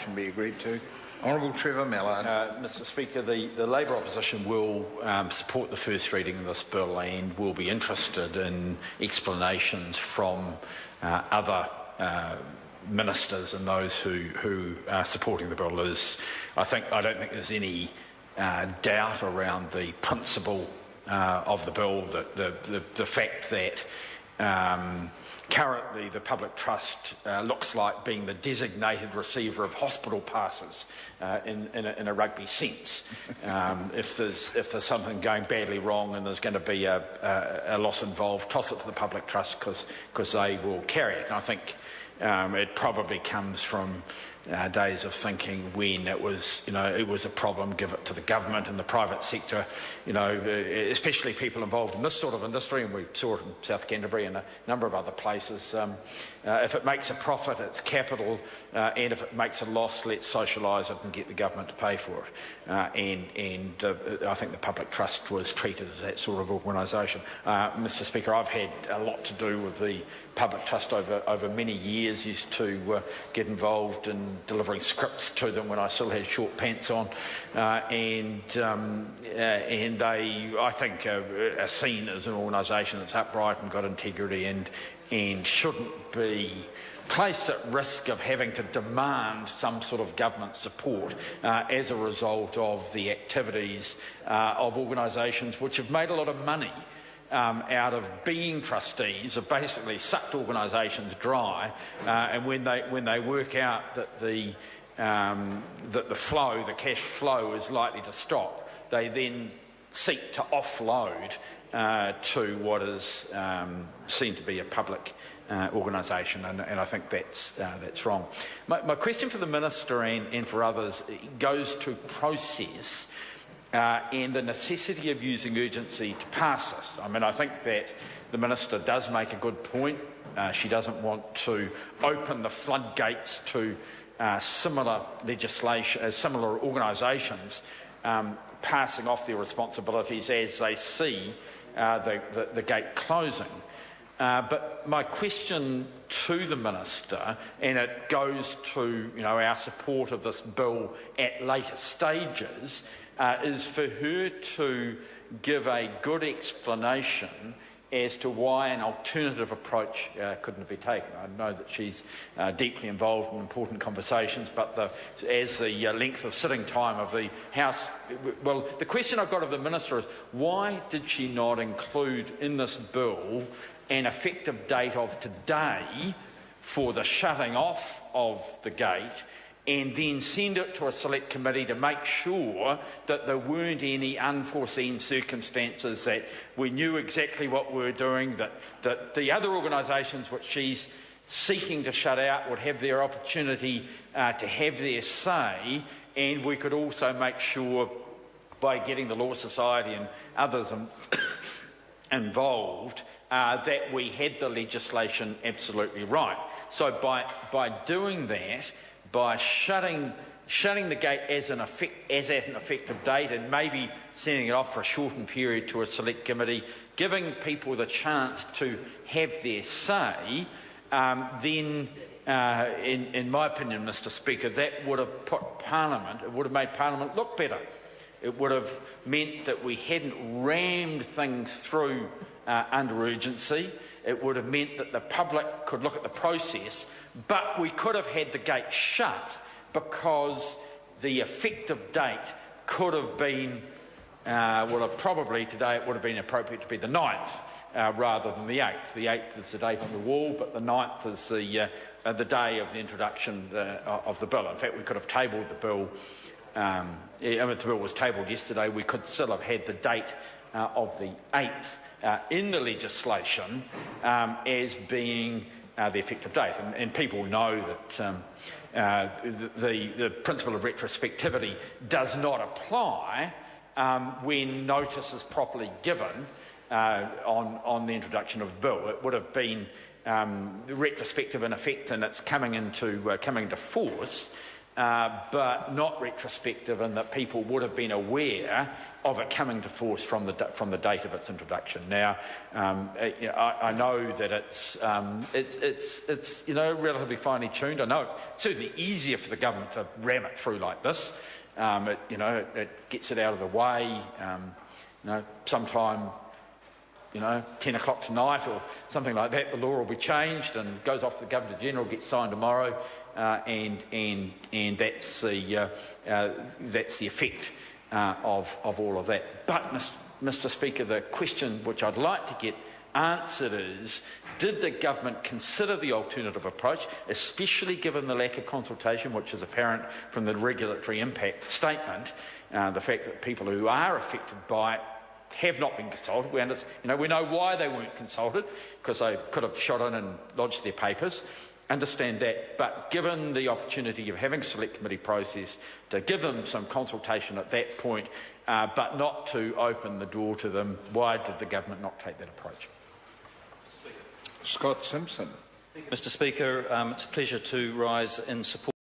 motion be agreed to. Honourable Trevor Mallard. Mr Speaker, the Labour opposition will support the first reading of this bill and will be interested in explanations from other ministers and those who are supporting the bill. I don't think there's any doubt around the principle of the bill, the fact that currently the public trust looks like being the designated receiver of hospital passes in a rugby sense. If there's something going badly wrong and there's going to be a loss involved, toss it to the public trust because they will carry it. And I think it probably comes from days of thinking when it was a problem, give it to the government and the private sector, especially people involved in this sort of industry, and we saw it in South Canterbury and a number of other places. If it makes a profit, it's capital, and if it makes a loss, let's socialise it and get the government to pay for it. I think the public trust was treated as that sort of organisation. Mr Speaker, I've had a lot to do with the public trust over many years. Used to get involved in delivering scripts to them when I still had short pants on, and they, I think, are seen as an organisation that's upright and got integrity and shouldn't be placed at risk of having to demand some sort of government support as a result of the activities of organisations which have made a lot of money out of being trustees, have basically sucked organisations dry, and when they work out that the cash flow is likely to stop, they then seek to offload to what is seen to be a public organisation, and I think that's wrong. My question for the Minister and for others goes to process and the necessity of using urgency to pass this. I mean, I think that the Minister does make a good point. She doesn't want to open the floodgates to similar legislation, similar organisations passing off their responsibilities as they see the gate closing. But my question to the Minister, and it goes to our support of this bill at later stages, is for her to give a good explanation as to why an alternative approach couldn't be taken. I know that she's deeply involved in important conversations, but as the length of sitting time of the House... Well, the question I've got of the Minister is, why did she not include in this bill an effective date of today for the shutting off of the gate, and then send it to a select committee to make sure that there weren't any unforeseen circumstances, that we knew exactly what we were doing, that the other organisations which she's seeking to shut out would have their opportunity to have their say, and we could also make sure, by getting the Law Society and others involved, that we had the legislation absolutely right. So by doing that, by shutting the gate as at an effective date, and maybe sending it off for a shortened period to a select committee, giving people the chance to have their say, then, in my opinion, Mr Speaker, that would have made Parliament look better. It would have meant that we hadn't rammed things through under urgency. It would have meant that the public could look at the process, but we could have had the gate shut because the effective date could have been, probably today it would have been appropriate to be the 9th rather than the 8th. The 8th is the date on the wall, but the 9th is the day of the introduction of the bill. In fact, we could have tabled the bill. If the bill was tabled yesterday, we could still have had the date of the 8th in the legislation as being the effective date. And people know that the principle of retrospectivity does not apply when notice is properly given on the introduction of the bill. It would have been retrospective in effect, and it's coming into force but not retrospective, in that people would have been aware of it coming to force from the date of its introduction. Now, I know that it's relatively finely tuned. I know it's certainly easier for the government to ram it through like this. It gets it out of the way. Sometime 10 o'clock tonight or something like that, the law will be changed and goes off to the Governor-General, gets signed tomorrow, and that's the effect of all of that. But, Mr Speaker, the question which I'd like to get answered is, did the government consider the alternative approach, especially given the lack of consultation, which is apparent from the regulatory impact statement, the fact that people who are affected by it have not been consulted. We know why they weren't consulted, because they could have shot in and lodged their papers. Understand that, but given the opportunity of having a select committee process, to give them some consultation at that point, but not to open the door to them, why did the government not take that approach? Scott Simpson. Mr Speaker, it's a pleasure to rise in support